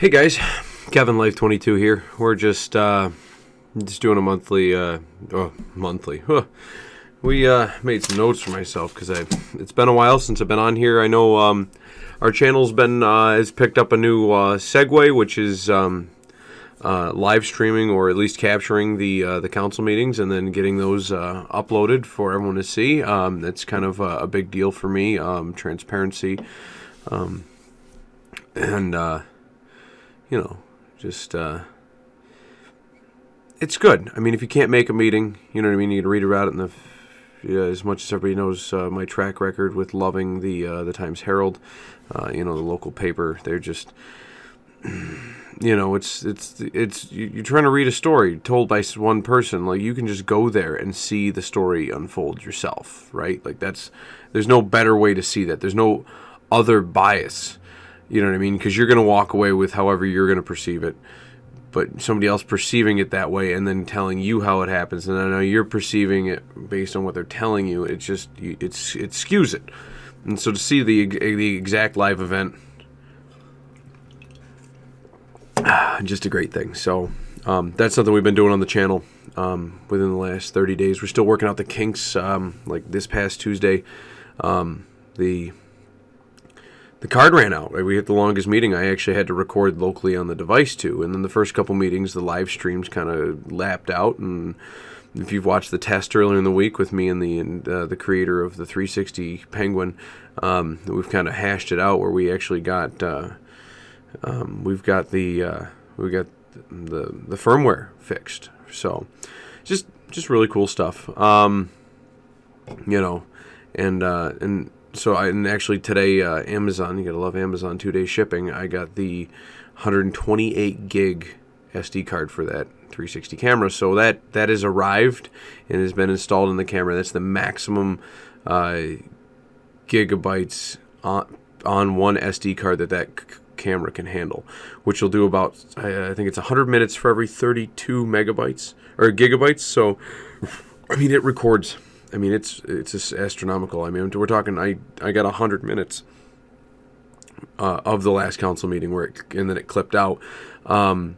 Hey guys, Kevin Life22 here. We're just doing a monthly. Huh. We made some notes for myself because it's been a while since I've been on here. I know our channel's been has picked up a new segue, which is live streaming or at least capturing the council meetings and then getting those uploaded for everyone to see. That's kind of a big deal for me. Transparency, and just it's good. I mean, if you can't make a meeting, you know what I mean. You can read about it in as much as everybody knows my track record with loving the Times Herald, the local paper. They're just, it's you're trying to read a story told by one person. Like, you can just go there and see the story unfold yourself, right? Like, there's no better way to see that. There's no other bias. You know what I mean? Because you're going to walk away with however you're going to perceive it, but somebody else perceiving it that way and then telling you how it happens, and I know you're perceiving it based on what they're telling you. It skews it, and so to see the exact live event, just a great thing. So that's something we've been doing on the channel within the last 30 days. We're still working out the kinks. Like this past Tuesday, the card ran out. Right? We hit the longest meeting. I actually had to record locally on the device too. And then the first couple meetings, the live streams kind of lapped out. And if you've watched the test earlier in the week with me and the creator of the 360 Penguin, we've kind of hashed it out where we actually got the firmware fixed. So just really cool stuff. And so actually today, Amazon, you gotta love Amazon 2-day shipping. I got the 128 gig SD card for that 360 camera. So that has arrived and has been installed in the camera. That's the maximum gigabytes on one SD card that camera can handle, which will do about, I think it's 100 minutes for every 32 megabytes or gigabytes. So, I mean, it records. I mean, it's just astronomical. I mean, we're talking. I got 100 minutes of the last council meeting and then it clipped out, and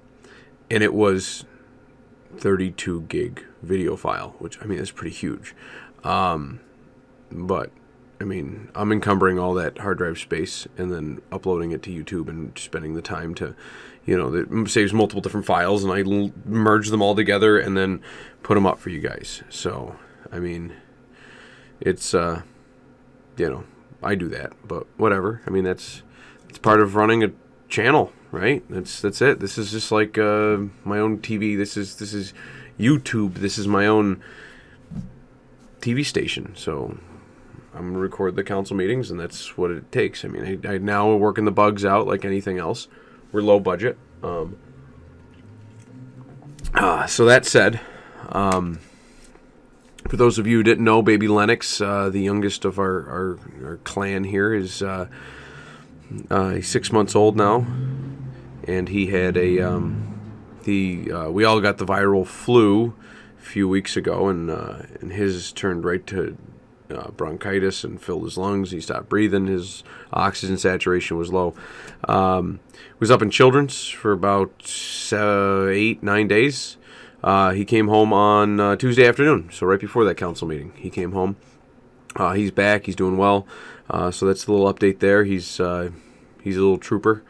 it was 32 gig video file, which I mean is pretty huge. But I mean, I'm encumbering all that hard drive space and then uploading it to YouTube and spending the time to, it saves multiple different files, and I merge them all together and then put them up for you guys. So I mean, it's I do that, but whatever. I mean, it's part of running a channel, right? That's it. This is just like my own TV. This is YouTube. This is my own TV station. So I'm gonna record the council meetings, and that's what it takes. I mean, I now working the bugs out like anything else. We're low budget. So that said, for those of you who didn't know, baby Lennox, the youngest of our clan here, is he's 6 months old now, and he had we all got the viral flu a few weeks ago, and his turned right to bronchitis and filled his lungs. He stopped breathing. His oxygen saturation was low. Was up in Children's for about 8-9 days. He came home on Tuesday afternoon, so right before that council meeting, he came home. He's back. He's doing well. So that's a little update there. He's a little trooper.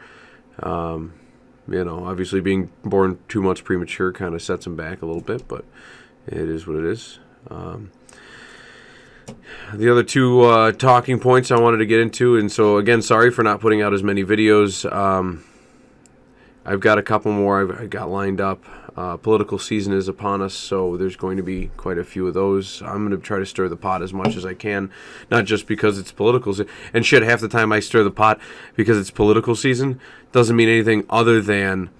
Obviously being born 2 months premature kind of sets him back a little bit, but it is what it is. The other two talking points I wanted to get into, and so again, sorry for not putting out as many videos. I've got a couple more I got lined up. Political season is upon us, so there's going to be quite a few of those. I'm going to try to stir the pot as much as I can, not just because it's political. And shit, half the time I stir the pot because it's political season doesn't mean anything other than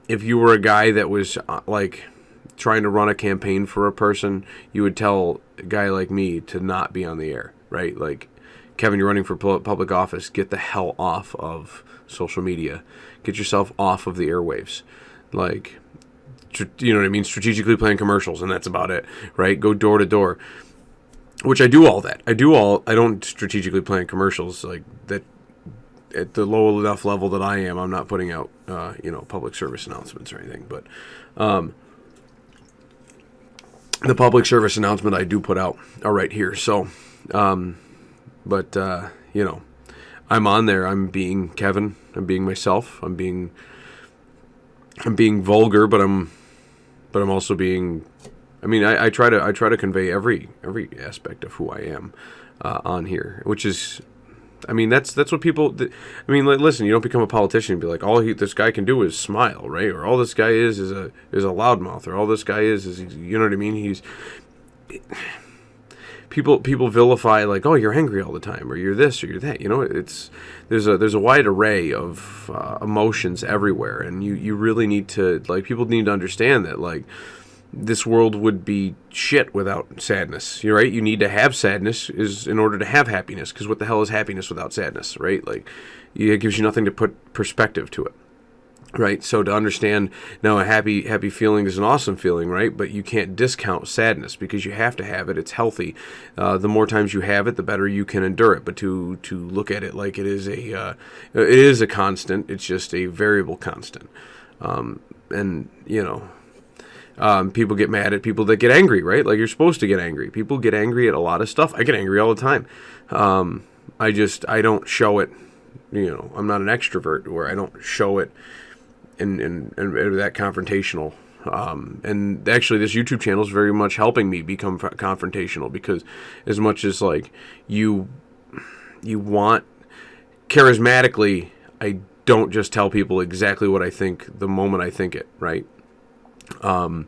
if you were a guy that was like trying to run a campaign for a person, you would tell a guy like me to not be on the air, right? Like, Kevin, you're running for public office. Get the hell off of social media. Get yourself off of the airwaves. Like, you know what I mean? Strategically plan commercials, and that's about it, right? Go door to door, which I do all that. I don't strategically plan commercials like that. at the low enough level that I am, I'm not putting out, public service announcements or anything. But the public service announcement I do put out are right here. So, I'm on there. I'm being Kevin. I'm being myself. I'm being vulgar, but I'm also being. I mean, I try to convey every aspect of who I am on here, which is. I mean, that's what people. Listen. You don't become a politician and be like, this guy can do is smile, right? Or all this guy is a loudmouth, or all this guy is you know what I mean? He's people vilify like, oh, you're angry all the time, or you're this or you're that. There's a wide array of emotions everywhere, and you really need to people need to understand that this world would be shit without sadness. You're right. You need to have sadness is in order to have happiness. Because what the hell is happiness without sadness, right? It gives you nothing to put perspective to it, right? So to understand now, a happy feeling is an awesome feeling, right? But you can't discount sadness because you have to have it. It's healthy. The more times you have it, the better you can endure it. But to look at it like it is a constant. It's just a variable constant, people get mad at people that get angry, right? You're supposed to get angry. People get angry at a lot of stuff. I get angry all the time. I don't show it. I'm not an extrovert where I don't show it and that confrontational. And actually, this YouTube channel is very much helping me become confrontational because as much as you want charismatically, I don't just tell people exactly what I think the moment I think it, right? And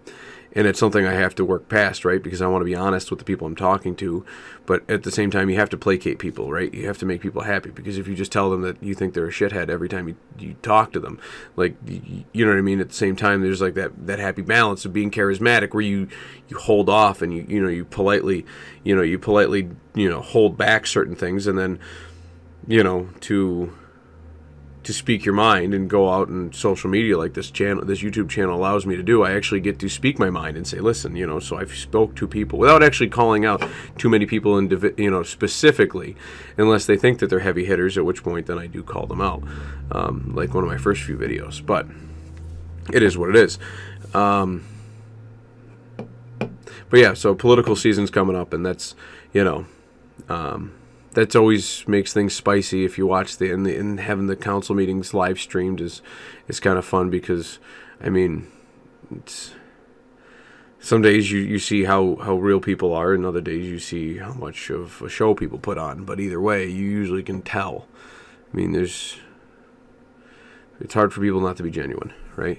it's something I have to work past, right? Because I want to be honest with the people I'm talking to, but at the same time, you have to placate people, right? You have to make people happy, because if you just tell them that you think they're a shithead every time you talk to them, you know what I mean? At the same time, there's that happy balance of being charismatic where you hold off and you politely hold back certain things, and then, to speak your mind and go out and social media like this YouTube channel allows me to do. I actually get to speak my mind and say, listen, so I've spoke to people without actually calling out too many people specifically, unless they think that they're heavy hitters, at which point then I do call them out. Like one of my first few videos, but it is what it is. But yeah, so political season's coming up, and that's, that always makes things spicy. If you watch and having the council meetings live streamed is kind of fun, because it's some days you see how real people are, and other days you see how much of a show people put on. But either way, you usually can tell. It's hard for people not to be genuine, right?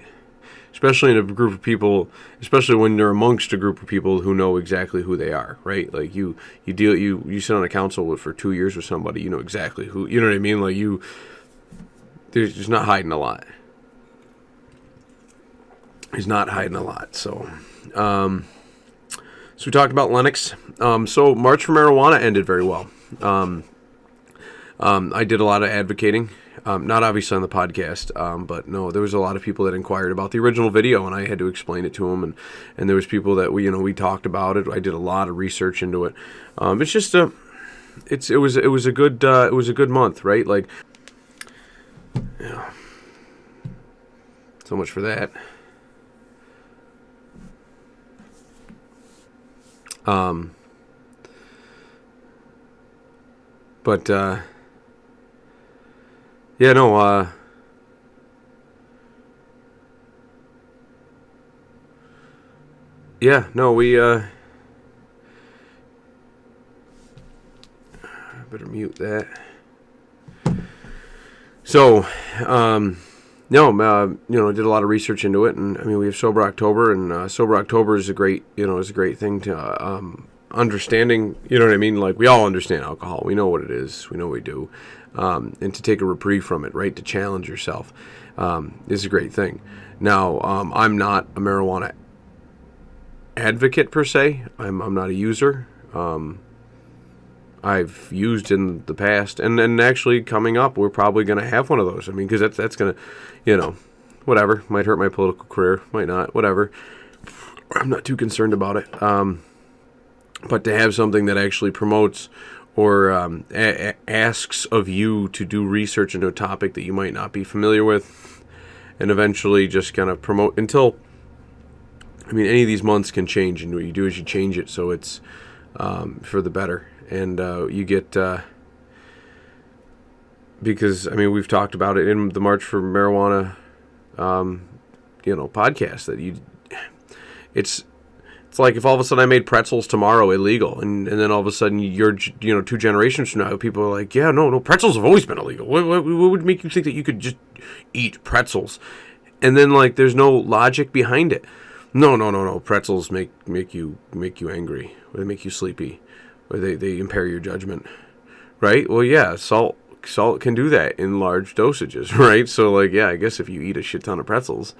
Especially in a group of people, especially when you're amongst a group of people who know exactly who they are, right? You sit on a council for 2 years with somebody, you know exactly who, you know what I mean? There's just not hiding a lot. He's not hiding a lot. So we talked about Lennox. So March for Marijuana ended very well. I did a lot of advocating. Not obviously on the podcast, but no, there was a lot of people that inquired about the original video, and I had to explain it to them, and there was people that we talked about it. I did a lot of research into it. It's just it was a good month, right? Yeah. So much for that. Yeah, no, we, better mute that. So, did a lot of research into it, and we have Sober October, and Sober October is a great thing to, understanding, you know what I mean? We all understand alcohol. We know what it is. We know what we do. And to take a reprieve from it, right? To challenge yourself, is a great thing. Now, I'm not a marijuana advocate per se. I'm not a user. I've used in the past, and then actually coming up, we're probably going to have one of those. Because that's going to, whatever. Might hurt my political career, might not, whatever. I'm not too concerned about it. But to have something that actually promotes asks of you to do research into a topic that you might not be familiar with, and eventually just kind of promote until, I mean, any of these months can change, and what you do is you change it so it's for the better. And you get, because, I mean, we've talked about it in the March for Marijuana, podcast, that it's like if all of a sudden I made pretzels tomorrow illegal, and then all of a sudden you're, 2 generations from now, people are like, yeah, no, pretzels have always been illegal. What would make you think that you could just eat pretzels? And then, like, there's no logic behind it. No. Pretzels make you angry, or they make you sleepy, or they impair your judgment, right? Well, yeah, salt can do that in large dosages, right? So, like, yeah, I guess if you eat a shit ton of pretzels,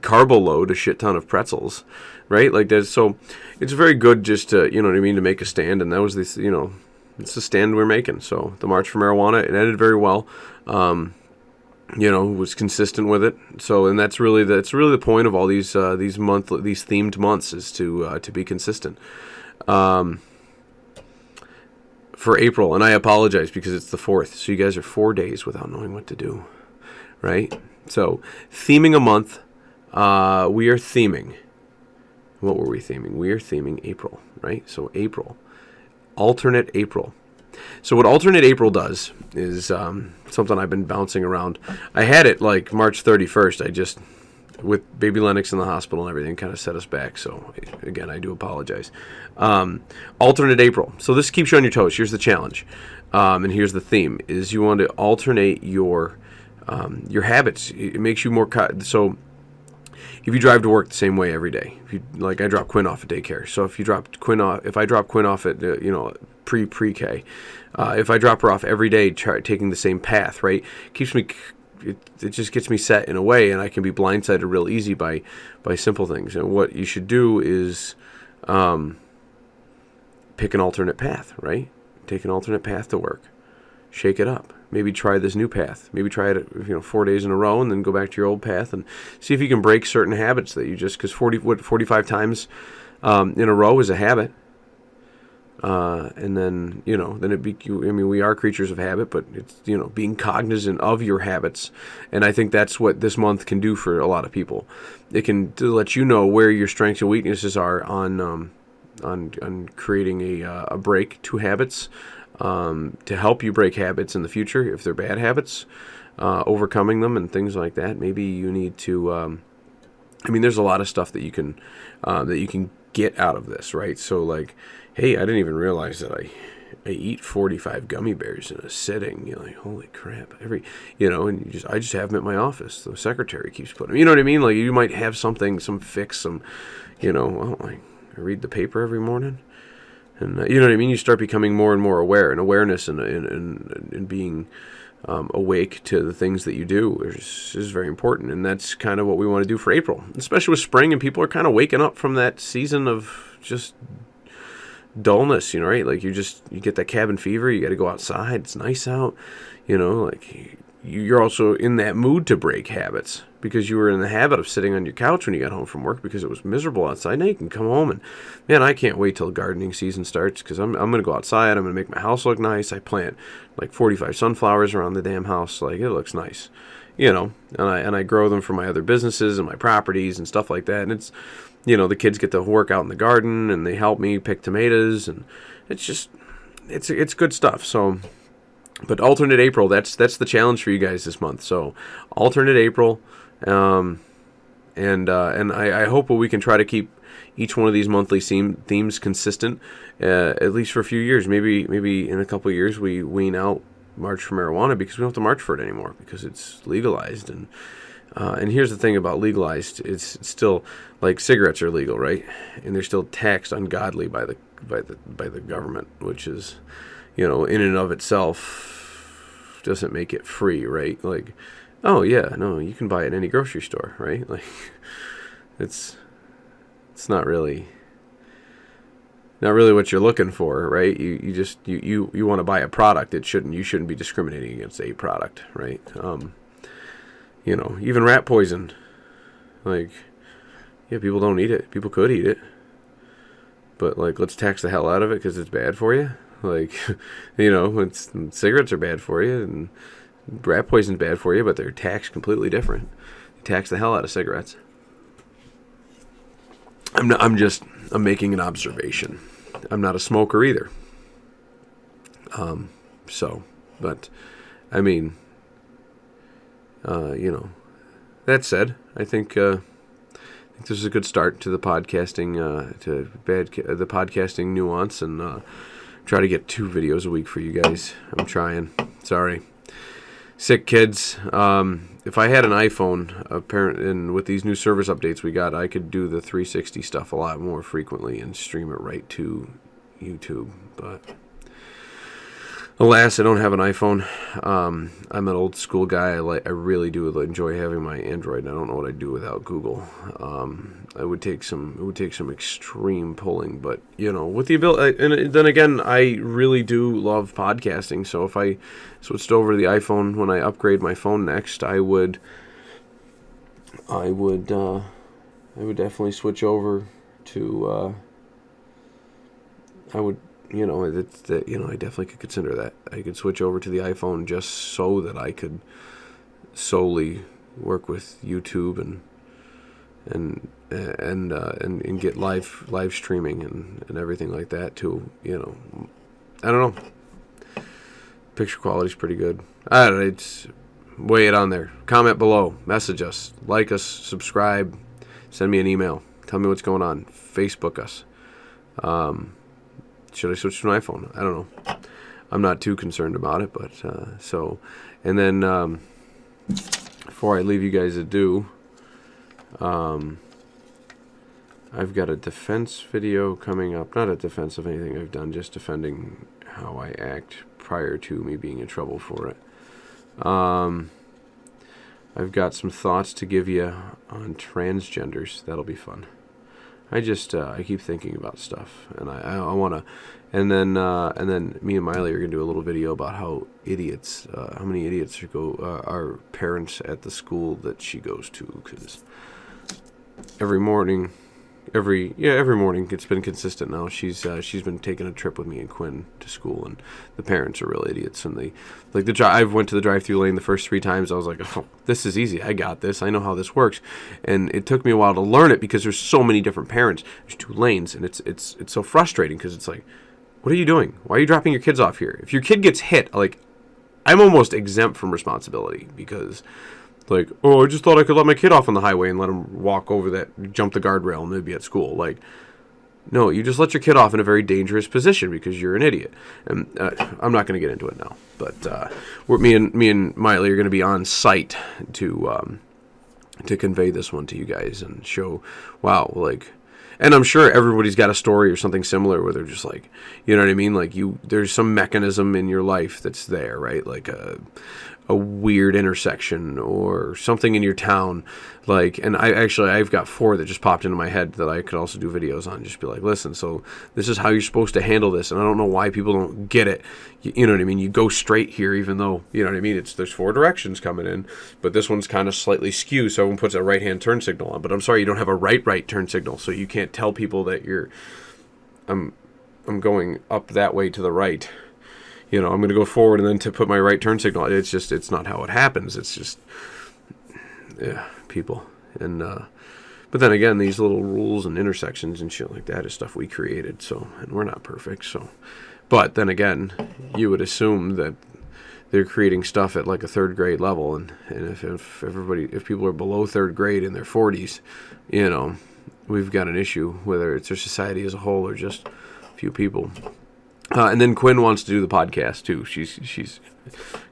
carbo load a shit ton of pretzels, right? Like, there's, so it's very good just to, to make a stand. And that was this, it's the stand we're making. So the March for Marijuana, it ended very well. Was consistent with it. So, and that's really the point of all these themed months, is to be consistent. For April, and I apologize because it's the 4th, so you guys are 4 days without knowing what to do, right? So, theming a month, we are theming. What were we theming? We are theming April, right? So April, alternate April. So what alternate April does is something I've been bouncing around. I had it like March 31st. I just, with baby Lennox in the hospital and everything, kind of set us back. So again, I do apologize. Alternate April. So this keeps you on your toes. Here's the challenge, and here's the theme: is you want to alternate your habits. It makes you more so. If you drive to work the same way every day, I drop Quinn off at daycare. So if I drop Quinn off at pre-K, if I drop her off every day, taking the same path, right, keeps me. It just gets me set in a way, and I can be blindsided real easy by simple things. And what you should do is pick an alternate path, right? Take an alternate path to work. Shake it up. Maybe try this new path. Maybe try it 4 days in a row, and then go back to your old path and see if you can break certain habits that you just, because 45 times in a row is a habit. And then, we are creatures of habit, but it's, being cognizant of your habits. And I think that's what this month can do for a lot of people. It can let you know where your strengths and weaknesses are on creating a break to habits, to help you break habits in the future if they're bad habits, overcoming them and things like that. Maybe you need to, there's a lot of stuff that you can get out of this, right? So, like, hey, I didn't even realize that I eat 45 gummy bears in a sitting. You're like, holy crap! And I just have them at my office. The secretary keeps putting them. You know what I mean? Like, you might have something, some fix, I read the paper every morning, and you know what I mean. You start becoming more and more aware, and awareness and being awake to the things that you do is very important, and that's kind of what we want to do for April, especially with spring, and people are kind of waking up from that season of just dullness, right? Like, you get that cabin fever. You got to go outside. It's nice out, like you're also in that mood to break habits because you were in the habit of sitting on your couch when you got home from work because it was miserable outside. Now you can come home and, man, I can't wait till gardening season starts because I'm going to go outside. I'm going to make my house look nice. I plant like 45 sunflowers around the damn house. Like, it looks nice, and I grow them for my other businesses and my properties and stuff like that. And it's, the kids get to work out in the garden and they help me pick tomatoes, and it's just, it's good stuff. So, but alternate April, that's the challenge for you guys this month. So alternate April, and I hope we can try to keep each one of these monthly themes consistent, at least for a few years. Maybe in a couple of years we wean out March for Marijuana because we don't have to march for it anymore because it's legalized. And here's the thing about legalized: it's still like cigarettes are legal, right? And they're still taxed ungodly by the government, which is, in and of itself doesn't make it free, right? Like, oh yeah, no, you can buy it in any grocery store, right? Like, it's not really what you're looking for, right? You want to buy a product. You shouldn't be discriminating against a product, right? Even rat poison, like, yeah, people don't eat it. People could eat it, but, like, let's tax the hell out of it because it's bad for you. Like, cigarettes are bad for you, and rat poison's bad for you, but they're taxed completely different. They tax the hell out of cigarettes. I'm making an observation. I'm not a smoker either. But I mean, that said, I think this is a good start to the podcasting, the podcasting nuance, and try to get 2 videos a week for you guys. I'm trying. Sorry. Sick kids. If I had an iPhone, and with these new service updates we got, I could do the 360 stuff a lot more frequently and stream it right to YouTube. But alas, I don't have an iPhone. I'm an old school guy. I really do enjoy having my Android. I don't know what I'd do without Google. It would take some extreme pulling, but with the ability. And then again, I really do love podcasting. So if I switched over to the iPhone when I upgrade my phone next, I would definitely switch over to. I definitely could consider that. I could switch over to the iPhone just so that I could solely work with YouTube and get live streaming and everything like that too. I don't know. Picture quality's pretty good. I don't know. It's weigh it on there. Comment below. Message us. Like us. Subscribe. Send me an email. Tell me what's going on. Facebook us. Should I switch to an iPhone? I don't know. I'm not too concerned about it, but and then before I leave you guys ado, I've got a defense video coming up. Not a defense of anything I've done, just defending how I act prior to me being in trouble for it. I've got some thoughts to give you on transgenders. That'll be fun. I keep thinking about stuff, and I want to, and then me and Miley are gonna do a little video about how many idiots are parents at the school that she goes to, because every morning it's been consistent now. She's been taking a trip with me and Quinn to school, and the parents are real idiots. And I went to the drive-through lane the first 3 times. I was like, oh, this is easy. I got this. I know how this works. And it took me a while to learn it because there's so many different parents. There's 2 lanes, and it's so frustrating because it's like, what are you doing? Why are you dropping your kids off here? If your kid gets hit, like, I'm almost exempt from responsibility because. Like, oh, I just thought I could let my kid off on the highway and let him walk over that, jump the guardrail, and they'd be at school. Like, no, you just let your kid off in a very dangerous position because you're an idiot. And I'm not going to get into it now, but me and Miley are going to be on site to convey this one to you guys and show, wow, like. And I'm sure everybody's got a story or something similar where they're just like, you know what I mean? Like there's some mechanism in your life that's there, right? Like a weird intersection or something in your town. Like, and I've got 4 that just popped into my head that I could also do videos on. Just be like, listen, so this is how you're supposed to handle this. And I don't know why people don't get it. You know what I mean? You go straight here, even though, you know what I mean? There's 4 directions coming in, but this one's kind of slightly skewed. So everyone puts a right-hand turn signal on, but I'm sorry, you don't have a right turn signal. So you can't tell people that I'm going up that way to the right. I'm going to go forward and then to put my right turn signal. It's not how it happens. It's just, people. And, but then again, these little rules and intersections and shit like that is stuff we created. So, and we're not perfect. So, but then again, you would assume that they're creating stuff at like a 3rd grade level. And if people are below 3rd grade in their 40s, we've got an issue, whether it's our society as a whole or just a few people. And then Quinn wants to do the podcast too. She's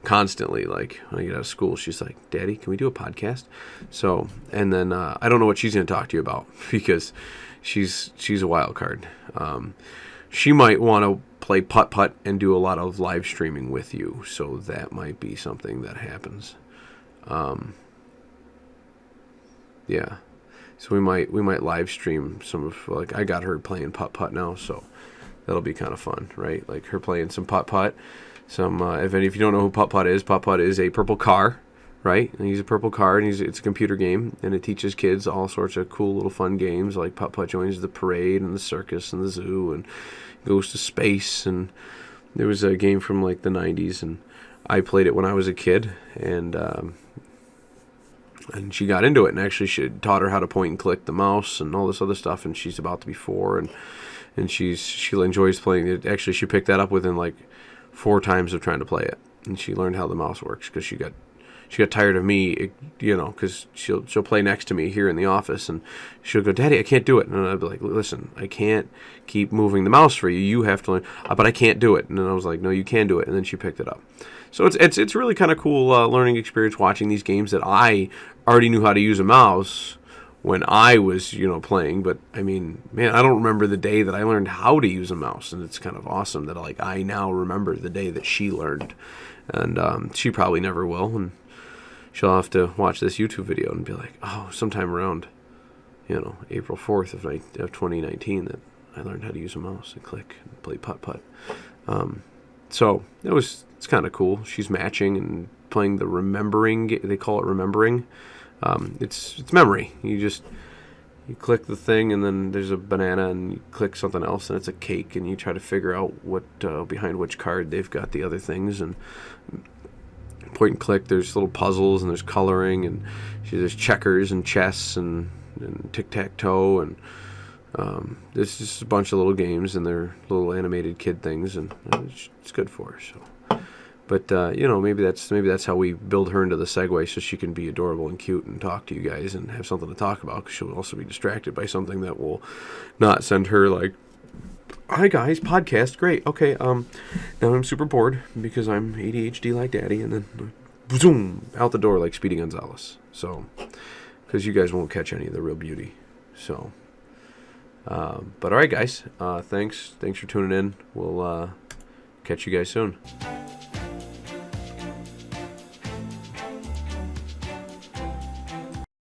constantly like, when I get out of school, she's like, Daddy, can we do a podcast? So, and then I don't know what she's going to talk to you about because she's a wild card. She might want to play putt-putt and do a lot of live streaming with you. So that might be something that happens. Yeah. So we might live stream some of, like, I got her playing putt-putt now, so that'll be kind of fun, right? Like her playing some putt-putt. If you don't know who putt-putt is a purple car, right? And he's a purple car, and it's a computer game, and it teaches kids all sorts of cool little fun games, like putt-putt joins the parade and the circus and the zoo and goes to space and It was a game from like the 90s, and I played it when I was a kid, and she got into it, and actually she taught her how to point and click the mouse and all this other stuff, and she's about to be 4, and she enjoys playing it. Actually, she picked that up within like 4 times of trying to play it, and she learned how the mouse works because she got tired of me, because she'll play next to me here in the office, and she'll go, "Daddy, I can't do it," and I'd be like, "Listen, I can't keep moving the mouse for you. You have to learn." But I can't do it, and then I was like, "No, you can do it," and then she picked it up. So it's really kind of cool learning experience watching these games that I already knew how to use a mouse when I was playing. But I mean, man, I don't remember the day that I learned how to use a mouse, and it's kind of awesome that like I now remember the day that she learned, and she probably never will, and she'll have to watch this YouTube video and be like, "Oh, sometime around April 4th of 2019 that I learned how to use a mouse and click and play putt-putt." So it's kind of cool. She's matching and playing the remembering. They call it remembering. It's memory. You click the thing, and then there's a banana, and you click something else, and it's a cake, and you try to figure out what behind which card they've got the other things, and point and click. There's little puzzles, and there's coloring, and there's checkers and chess and tic-tac-toe, and there's just a bunch of little games, and they're little animated kid things, and it's good for her. So, but maybe that's how we build her into the segue, so she can be adorable and cute and talk to you guys and have something to talk about. Because she'll also be distracted by something that will not send her like, "Hi guys, podcast, great. Okay, now I'm super bored because I'm ADHD like Daddy," and then zoom out the door like Speedy Gonzalez. So, because you guys won't catch any of the real beauty. So. But all right, guys. Thanks for tuning in. We'll catch you guys soon.